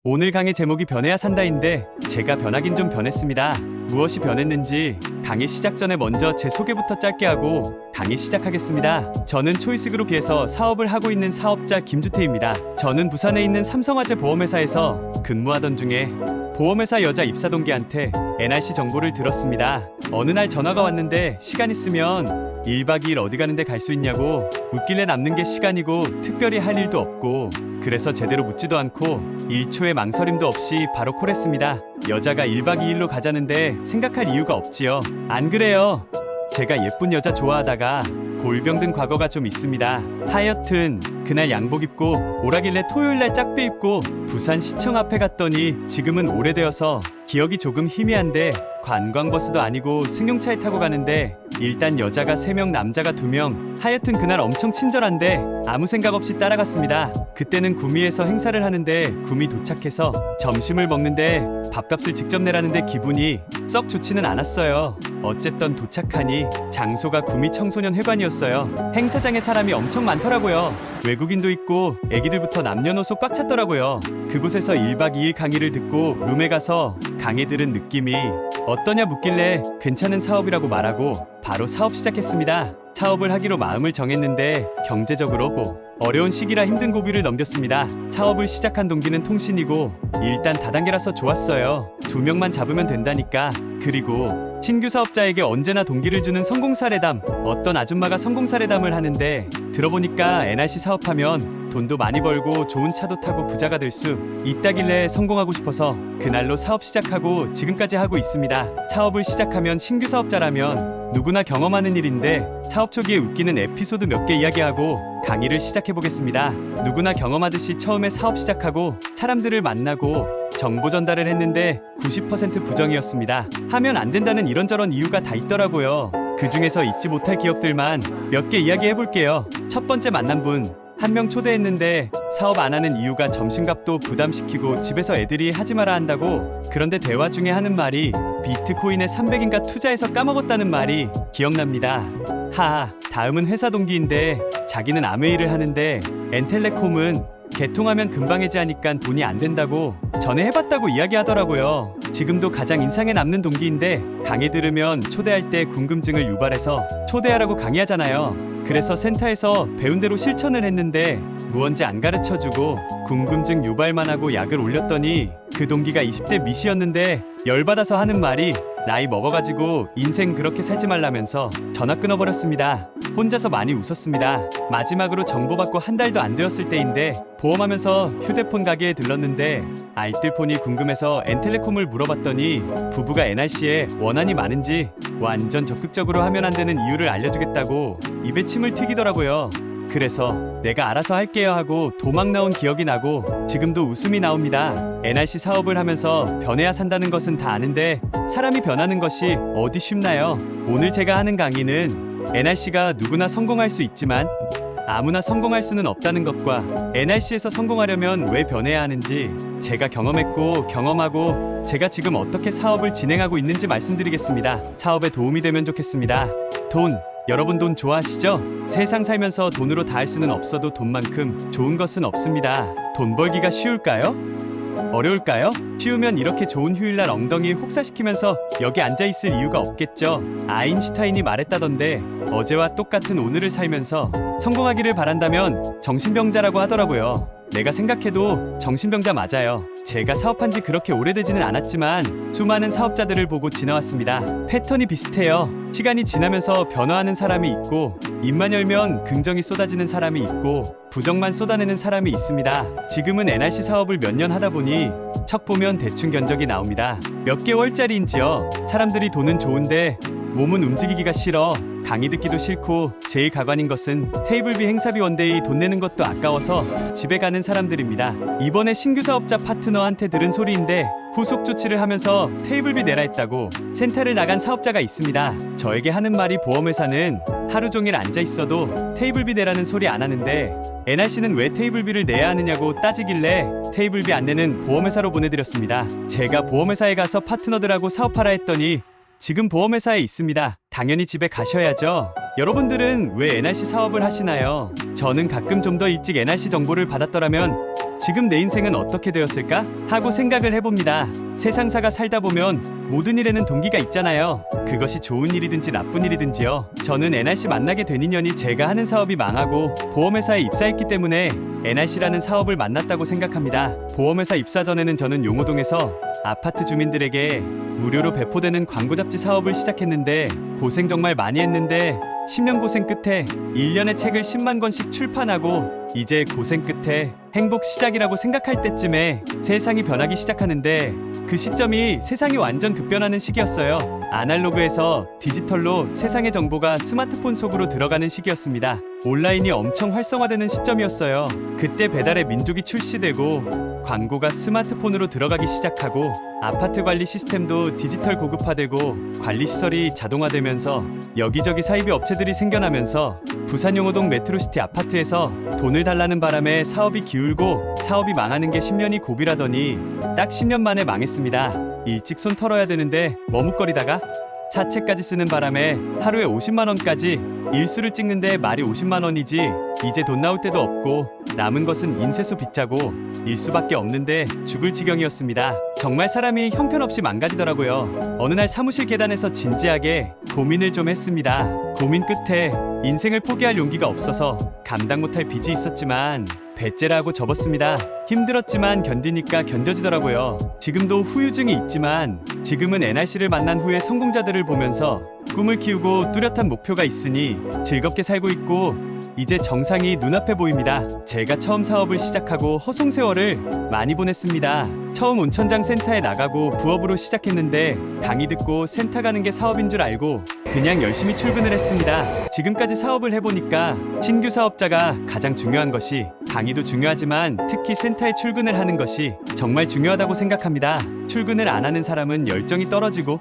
오늘 강의 제목이 변해야 산다인데 제가 변하긴 좀 변했습니다. 무엇이 변했는지 강의 시작 전에 먼저 제 소개부터 짧게 하고 강의 시작하겠습니다. 저는 초이스그룹에서 사업을 하고 있는 사업자 김주태입니다. 저는 부산에 있는 삼성화재 보험회사에서 근무하던 중에 보험회사 여자 입사 동기한테 NRC 정보를 들었습니다. 어느 날 전화가 왔는데 시간 있으면 1박 2일 어디 가는데 갈 수 있냐고 묻길래 남는 게 시간이고 특별히 할 일도 없고 그래서 제대로 묻지도 않고 1초의 망설임도 없이 바로 콜했습니다. 여자가 1박 2일로 가자는데 생각할 이유가 없지요. 안 그래요? 제가 예쁜 여자 좋아하다가 골병 든 과거가 좀 있습니다. 하여튼 그날 양복 입고 오라길래 토요일날 짝배 입고 부산시청 앞에 갔더니 지금은 오래되어서 기억이 조금 희미한데 관광버스도 아니고 승용차에 타고 가는데 일단 여자가 3명 남자가 2명 하여튼 그날 엄청 친절한데 아무 생각 없이 따라갔습니다. 그때는 구미에서 행사를 하는데 구미 도착해서 점심을 먹는데 밥값을 직접 내라는데 기분이 썩 좋지는 않았어요. 어쨌든 도착하니 장소가 구미 청소년 회관이었어요. 행사장에 사람이 엄청 많더라고요. 외국인도 있고 애기들부터 남녀노소 꽉 찼더라고요. 그곳에서 1박 2일 강의를 듣고 룸에 가서 강의 들은 느낌이 어떠냐 묻길래 괜찮은 사업이라고 말하고 바로 사업 시작했습니다. 사업을 하기로 마음을 정했는데 경제적으로 어려운 시기라 힘든 고비를 넘겼습니다. 사업을 시작한 동기는 통신이고 일단 다단계라서 좋았어요. 2명만 잡으면 된다니까. 그리고 신규 사업자에게 언제나 동기를 주는 성공 사례담. 어떤 아줌마가 성공 사례담을 하는데 들어보니까 NRC 사업하면 돈도 많이 벌고 좋은 차도 타고 부자가 될 수 있다길래 성공하고 싶어서 그날로 사업 시작하고 지금까지 하고 있습니다. 사업을 시작하면 신규 사업자라면 누구나 경험하는 일인데 사업 초기에 웃기는 에피소드 몇 개 이야기하고 강의를 시작해보겠습니다. 누구나 경험하듯이 처음에 사업 시작하고 사람들을 만나고 정보 전달을 했는데 90% 부정이었습니다. 하면 안 된다는 이런저런 이유가 다 있더라고요. 그 중에서 잊지 못할 기억들만 몇 개 이야기해볼게요. 첫 번째 만난 분. 1명 초대했는데 사업 안 하는 이유가 점심값도 부담시키고 집에서 애들이 하지 마라 한다고. 그런데 대화 중에 하는 말이 비트코인에 300인가 투자해서 까먹었다는 말이 기억납니다. 하하. 다음은 회사 동기인데 자기는 아메이를 하는데 엔텔레콤은 개통하면 금방 해지하니까 돈이 안 된다고 전에 해봤다고 이야기하더라고요. 지금도 가장 인상에 남는 동기인데 강의 들으면 초대할 때 궁금증을 유발해서 초대하라고 강의하잖아요. 그래서 센터에서 배운 대로 실천을 했는데 무언지 안 가르쳐주고 궁금증 유발만 하고 약을 올렸더니 그 동기가 20대 미시였는데 열받아서 하는 말이 나이 먹어가지고 인생 그렇게 살지 말라면서 전화 끊어버렸습니다. 혼자서 많이 웃었습니다. 마지막으로 정보받고 한 달도 안 되었을 때인데 보험하면서 휴대폰 가게에 들렀는데 알뜰폰이 궁금해서 엔텔레콤을 물어봤더니 부부가 NRC에 원한이 많은지 완전 적극적으로 하면 안 되는 이유를 알려주겠다고 입에 침을 튀기더라고요. 그래서 내가 알아서 할게요 하고 도망 나온 기억이 나고 지금도 웃음이 나옵니다. NRC 사업을 하면서 변해야 산다는 것은 다 아는데 사람이 변하는 것이 어디 쉽나요? 오늘 제가 하는 강의는 NRC가 누구나 성공할 수 있지만 아무나 성공할 수는 없다는 것과 NRC에서 성공하려면 왜 변해야 하는지 제가 경험했고 경험하고 제가 지금 어떻게 사업을 진행하고 있는지 말씀드리겠습니다. 사업에 도움이 되면 좋겠습니다. 여러분 돈 좋아하시죠? 세상 살면서 돈으로 다 할 수는 없어도 돈만큼 좋은 것은 없습니다. 돈 벌기가 쉬울까요? 어려울까요? 쉬우면 이렇게 좋은 휴일날 엉덩이 혹사시키면서 여기 앉아있을 이유가 없겠죠. 아인슈타인이 말했다던데 어제와 똑같은 오늘을 살면서 성공하기를 바란다면 정신병자라고 하더라고요. 내가 생각해도 정신병자 맞아요. 제가 사업한 지 그렇게 오래되지는 않았지만 수많은 사업자들을 보고 지나왔습니다. 패턴이 비슷해요. 시간이 지나면서 변화하는 사람이 있고 입만 열면 긍정이 쏟아지는 사람이 있고 부정만 쏟아내는 사람이 있습니다. 지금은 NRC 사업을 몇 년 하다 보니 척 보면 대충 견적이 나옵니다. 몇 개월짜리인지요. 사람들이 돈은 좋은데 몸은 움직이기가 싫어. 강의 듣기도 싫고 제일 가관인 것은 테이블비 행사비 원데이 돈 내는 것도 아까워서 집에 가는 사람들입니다. 이번에 신규 사업자 파트너한테 들은 소리인데 후속 조치를 하면서 테이블비 내라 했다고 센터를 나간 사업자가 있습니다. 저에게 하는 말이 보험회사는 하루 종일 앉아 있어도 테이블비 내라는 소리 안 하는데 NRC는 왜 테이블비를 내야 하느냐고 따지길래 테이블비 안 내는 보험회사로 보내드렸습니다. 제가 보험회사에 가서 파트너들하고 사업하라 했더니 지금 보험회사에 있습니다. 당연히 집에 가셔야죠. 여러분들은 왜 NRC 사업을 하시나요? 저는 가끔 좀 더 일찍 NRC 정보를 받았더라면 지금 내 인생은 어떻게 되었을까? 하고 생각을 해봅니다. 세상사가 살다 보면 모든 일에는 동기가 있잖아요. 그것이 좋은 일이든지 나쁜 일이든지요. 저는 NRC 만나게 된 인연이 제가 하는 사업이 망하고 보험회사에 입사했기 때문에 NRC라는 사업을 만났다고 생각합니다. 보험회사 입사 전에는 저는 용호동에서 아파트 주민들에게 무료로 배포되는 광고 잡지 사업을 시작했는데 고생 정말 많이 했는데 10년 고생 끝에 1년에 책을 10만 권씩 출판하고 이제 고생 끝에 행복 시작이라고 생각할 때쯤에 세상이 변하기 시작하는데 그 시점이 세상이 완전 급변하는 시기였어요. 아날로그에서 디지털로 세상의 정보가 스마트폰 속으로 들어가는 시기였습니다. 온라인이 엄청 활성화되는 시점이었어요. 그때 배달의 민족이 출시되고 광고가 스마트폰으로 들어가기 시작하고 아파트 관리 시스템도 디지털 고급화되고 관리시설이 자동화되면서 여기저기 사이비 업체들이 생겨나면서 부산 용호동 메트로시티 아파트에서 돈을 달라는 바람에 사업이 기울고 사업이 망하는 게 10년이 고비라더니 딱 10년 만에 망했습니다. 일찍 손 털어야 되는데 머뭇거리다가 사채까지 쓰는 바람에 하루에 50만 원까지 일수를 찍는데 말이 50만 원이지 이제 돈 나올 데도 없고 남은 것은 인쇄소 빚자고 일수밖에 없는데 죽을 지경이었습니다. 정말 사람이 형편없이 망가지더라고요. 어느 날 사무실 계단에서 진지하게 고민을 좀 했습니다. 고민 끝에 인생을 포기할 용기가 없어서 감당 못할 빚이 있었지만 배째라고 접었습니다. 힘들었지만 견디니까 견뎌지더라고요. 지금도 후유증이 있지만 지금은 NRC를 만난 후에 성공자들을 보면서 꿈을 키우고 뚜렷한 목표가 있으니 즐겁게 살고 있고 이제 정상이 눈앞에 보입니다. 제가 처음 사업을 시작하고 허송세월을 많이 보냈습니다. 처음 온천장 센터에 나가고 부업으로 시작했는데 강의 듣고 센터 가는 게 사업인 줄 알고 그냥 열심히 출근을 했습니다. 지금까지 사업을 해보니까 신규 사업자가 가장 중요한 것이 강의도 중요하지만 특히 센터에 출근을 하는 것이 정말 중요하다고 생각합니다. 출근을 안 하는 사람은 열정이 떨어지고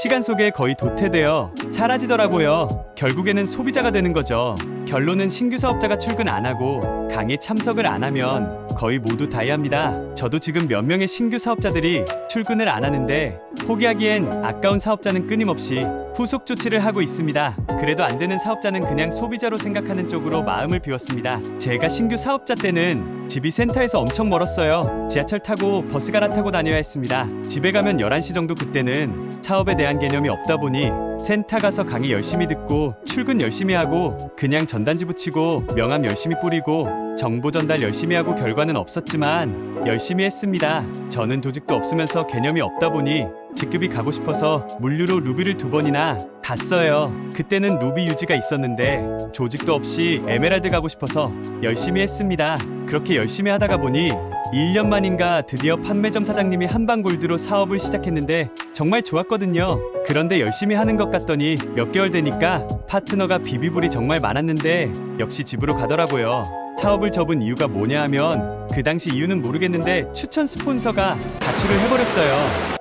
시간 속에 거의 도태되어 사라지더라고요. 결국에는 소비자가 되는 거죠. 결론은 신규 사업자가 출근 안 하고 강의에 참석을 안 하면 거의 모두 다이합니다. 저도 지금 몇 명의 신규 사업자들이 출근을 안 하는데 포기하기엔 아까운 사업자는 끊임없이 후속 조치를 하고 있습니다. 그래도 안 되는 사업자는 그냥 소비자로 생각하는 쪽으로 마음을 비웠습니다. 제가 신규 사업자 때는 집이 센터에서 엄청 멀었어요. 지하철 타고 버스 갈아타고 다녀야 했습니다. 집에 가면 11시 정도. 그때는 사업에 대한 개념이 없다 보니 센터 가서 강의 열심히 듣고 출근 열심히 하고 그냥 전단지 붙이고 명함 열심히 뿌리고 정보 전달 열심히 하고 결과는 없었지만 열심히 했습니다. 저는 조직도 없으면서 개념이 없다 보니 직급이 가고 싶어서 물류로 루비를 2번이나 갔어요. 그때는 루비 유지가 있었는데 조직도 없이 에메랄드 가고 싶어서 열심히 했습니다. 그렇게 열심히 하다가 보니 1년 만인가 드디어 판매점 사장님이 한방골드로 사업을 시작했는데 정말 좋았거든요. 그런데 열심히 하는 것 같더니 몇 개월 되니까 파트너가 비비불이 정말 많았는데 역시 집으로 가더라고요. 사업을 접은 이유가 뭐냐 하면 그 당시 이유는 모르겠는데 추천 스폰서가 가출을 해버렸어요.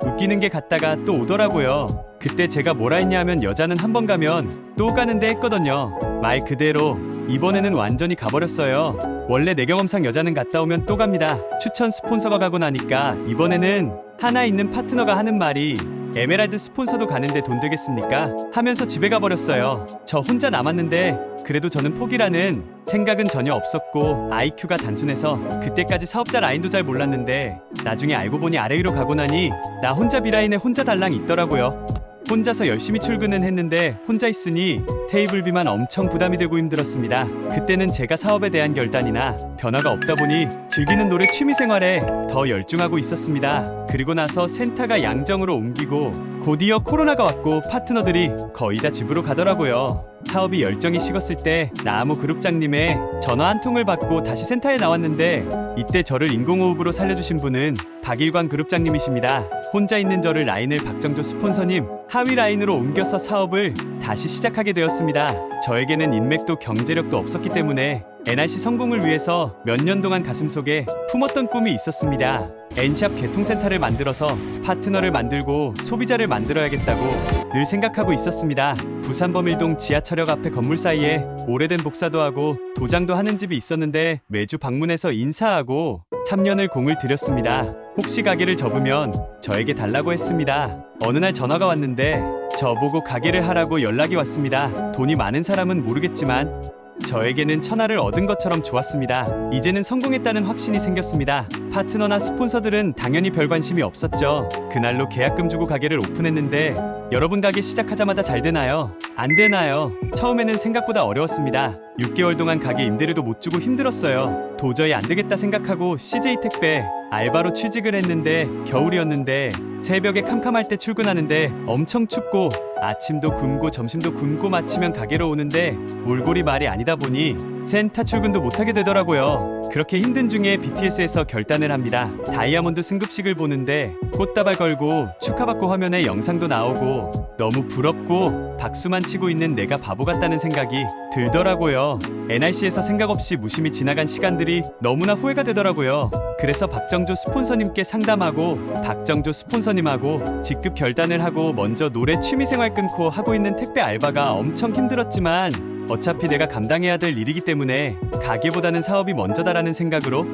웃기는 게 갔다가 또 오더라고요. 그때 제가 뭐라 했냐 하면 여자는 한 번 가면 또 가는데 했거든요. 말 그대로 이번에는 완전히 가버렸어요. 원래 내 경험상 여자는 갔다 오면 또 갑니다. 추천 스폰서가 가고 나니까 이번에는 하나 있는 파트너가 하는 말이 에메랄드 스폰서도 가는데 돈 되겠습니까? 하면서 집에 가버렸어요. 저 혼자 남았는데 그래도 저는 포기라는 생각은 전혀 없었고 IQ가 단순해서 그때까지 사업자 라인도 잘 몰랐는데 나중에 알고 보니 아래 위로 가고 나니 나 혼자 B라인에 혼자 달랑 있더라고요. 혼자서 열심히 출근은 했는데 혼자 있으니 테이블비만 엄청 부담이 되고 힘들었습니다. 그때는 제가 사업에 대한 결단이나 변화가 없다 보니 즐기는 노래 취미생활에 더 열중하고 있었습니다. 그리고 나서 센터가 양정으로 옮기고 곧이어 코로나가 왔고 파트너들이 거의 다 집으로 가더라고요. 사업이 열정이 식었을 때 나무 그룹장님의 전화 한 통을 받고 다시 센터에 나왔는데 이때 저를 인공호흡으로 살려주신 분은 박일광 그룹장님이십니다. 혼자 있는 저를 라인을 박정조 스폰서님 하위 라인으로 옮겨서 사업을 다시 시작하게 되었습니다. 저에게는 인맥도 경제력도 없었기 때문에 NRC 성공을 위해서 몇 년 동안 가슴속에 품었던 꿈이 있었습니다. N샵 개통센터를 만들어서 파트너를 만들고 소비자를 만들어야겠다고 늘 생각하고 있었습니다. 부산 범일동 지하철역 앞에 건물 사이에 오래된 복사도 하고 도장도 하는 집이 있었는데 매주 방문해서 인사하고 3년을 공을 들였습니다. 혹시 가게를 접으면 저에게 달라고 했습니다. 어느 날 전화가 왔는데 저보고 가게를 하라고 연락이 왔습니다. 돈이 많은 사람은 모르겠지만 저에게는 천하를 얻은 것처럼 좋았습니다. 이제는 성공했다는 확신이 생겼습니다. 파트너나 스폰서들은 당연히 별 관심이 없었죠. 그날로 계약금 주고 가게를 오픈했는데 여러분 가게 시작하자마자 잘 되나요? 안 되나요? 처음에는 생각보다 어려웠습니다. 6개월 동안 가게 임대료도 못 주고 힘들었어요. 도저히 안 되겠다 생각하고 CJ 택배 알바로 취직을 했는데 겨울이었는데 새벽에 캄캄할 때 출근하는데 엄청 춥고 아침도 굶고 점심도 굶고 마치면 가게로 오는데 몰골이 말이 아니다 보니 센터 출근도 못하게 되더라고요. 그렇게 힘든 중에 BTS에서 결단을 합니다. 다이아몬드 승급식을 보는데 꽃다발 걸고 축하받고 화면에 영상도 나오고 너무 부럽고 박수만 치고 있는 내가 바보 같다는 생각이 들더라고요. NRC에서 생각 없이 무심히 지나간 시간들이 너무나 후회가 되더라고요. 그래서 박정조 스폰서님께 상담하고 박정조 스폰서님하고 직급 결단을 하고 먼저 노래 취미생활 끊고 하고 있는 택배 알바가 엄청 힘들었지만 어차피 내가 감당해야 될 일이기 때문에 가게보다는 사업이 먼저다라는 생각으로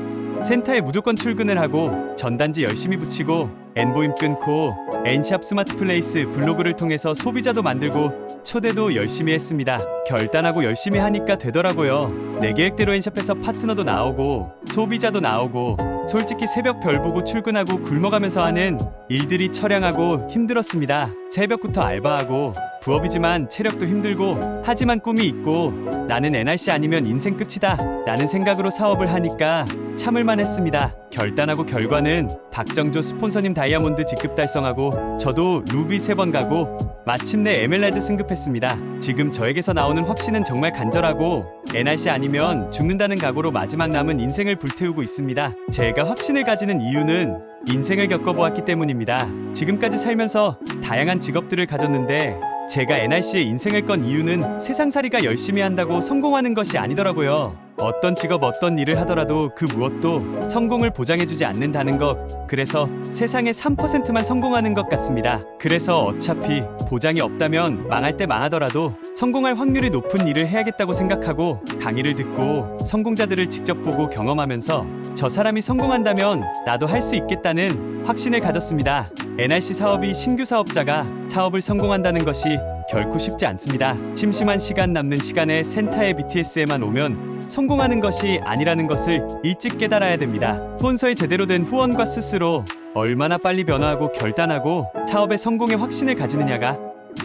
센터에 무조건 출근을 하고 전단지 열심히 붙이고 엔보임 끊고 N샵 스마트플레이스 블로그를 통해서 소비자도 만들고 초대도 열심히 했습니다. 결단하고 열심히 하니까 되더라고요. 내 계획대로 N샵에서 파트너도 나오고 소비자도 나오고 솔직히 새벽 별 보고 출근하고 굶어가면서 하는 일들이 처량하고 힘들었습니다. 새벽부터 알바하고 부업이지만 체력도 힘들고 하지만 꿈이 있고 나는 NRC 아니면 인생 끝이다 라는 생각으로 사업을 하니까 참을만 했습니다. 결단하고 결과는 박정조 스폰서님 다이아몬드 직급 달성하고 저도 루비 3번 가고 마침내 에메랄드 승급했습니다. 지금 저에게서 나오는 확신은 정말 간절하고 NRC 아니면 죽는다는 각오로 마지막 남은 인생을 불태우고 있습니다. 제가 확신을 가지는 이유는 인생을 겪어보았기 때문입니다. 지금까지 살면서 다양한 직업들을 가졌는데 제가 NRC에 인생을 건 이유는 세상살이가 열심히 한다고 성공하는 것이 아니더라고요. 어떤 직업 어떤 일을 하더라도 그 무엇도 성공을 보장해주지 않는다는 것. 그래서 세상에 3%만 성공하는 것 같습니다. 그래서 어차피 보장이 없다면 망할 때 망하더라도 성공할 확률이 높은 일을 해야겠다고 생각하고 강의를 듣고 성공자들을 직접 보고 경험하면서 저 사람이 성공한다면 나도 할 수 있겠다는 확신을 가졌습니다. NRC 사업이 신규 사업자가 사업을 성공한다는 것이 결코 쉽지 않습니다. 심심한 시간 남는 시간에 센터의 BTS에만 오면 성공하는 것이 아니라는 것을 일찍 깨달아야 됩니다. 스폰서의 제대로 된 후원과 스스로 얼마나 빨리 변화하고 결단하고 사업의 성공에 확신을 가지느냐가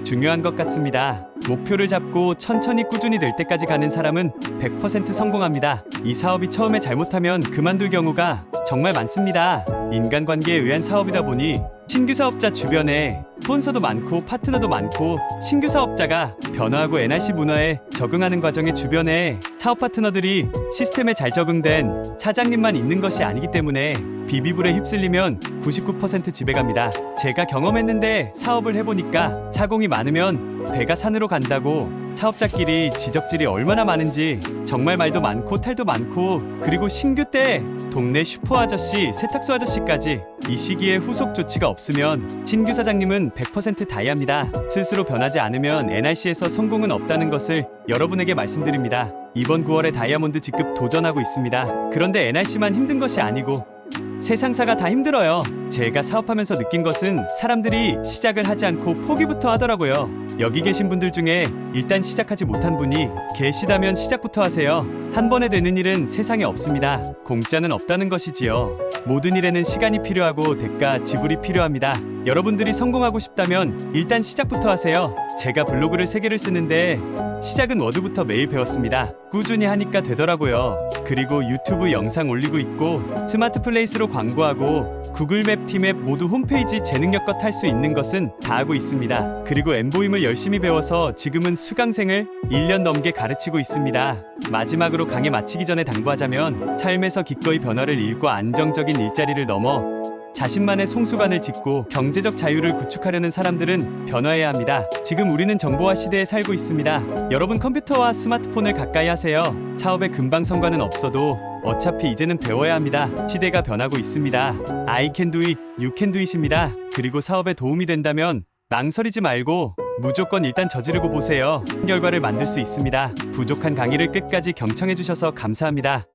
중요한 것 같습니다. 목표를 잡고 천천히 꾸준히 될 때까지 가는 사람은 100% 성공합니다. 이 사업이 처음에 잘못하면 그만둘 경우가 정말 많습니다. 인간관계에 의한 사업이다 보니 신규 사업자 주변에 스폰서도 많고 파트너도 많고 신규 사업자가 변화하고 NRC 문화에 적응하는 과정에 주변에 사업 파트너들이 시스템에 잘 적응된 사장님만 있는 것이 아니기 때문에 비비불에 휩쓸리면 99% 지배갑니다. 제가 경험했는데 사업을 해보니까 사공이 많으면 배가 산으로 간다고 사업자끼리 지적질이 얼마나 많은지 정말 말도 많고 탈도 많고 그리고 신규 때 동네 슈퍼 아저씨 세탁소 아저씨까지 이 시기에 후속 조치가 없으면 신규 사장님은 100% 다이합니다. 스스로 변하지 않으면 NRC에서 성공은 없다는 것을 여러분에게 말씀드립니다. 이번 9월에 다이아몬드 직급 도전하고 있습니다. 그런데 NRC만 힘든 것이 아니고 세상사가 다 힘들어요. 제가 사업하면서 느낀 것은 사람들이 시작을 하지 않고 포기부터 하더라고요. 여기 계신 분들 중에 일단 시작하지 못한 분이 계시다면 시작부터 하세요. 한 번에 되는 일은 세상에 없습니다. 공짜는 없다는 것이지요. 모든 일에는 시간이 필요하고 대가 지불이 필요합니다. 여러분들이 성공하고 싶다면 일단 시작부터 하세요. 제가 블로그를 3개를 쓰는데 시작은 워드부터 매일 배웠습니다. 꾸준히 하니까 되더라고요. 그리고 유튜브 영상 올리고 있고 스마트 플레이스로 광고하고 구글맵, 티맵 모두 홈페이지 제 능력껏 할 수 있는 것은 다 하고 있습니다. 그리고 엠보임을 열심히 배워서 지금은 수강생을 1년 넘게 가르치고 있습니다. 마지막으로 강의 마치기 전에 당부하자면 삶에서 기꺼이 변화를 잃고 안정적인 일자리를 넘어 자신만의 송수관을 짓고 경제적 자유를 구축하려는 사람들은 변화해야 합니다. 지금 우리는 정보화 시대에 살고 있습니다. 여러분 컴퓨터와 스마트폰을 가까이 하세요. 사업에 금방 성과는 없어도 어차피 이제는 배워야 합니다. 시대가 변하고 있습니다. I can do it, you can do it입니다. 그리고 사업에 도움이 된다면 망설이지 말고 무조건 일단 저지르고 보세요. 결과를 만들 수 있습니다. 부족한 강의를 끝까지 경청해주셔서 감사합니다.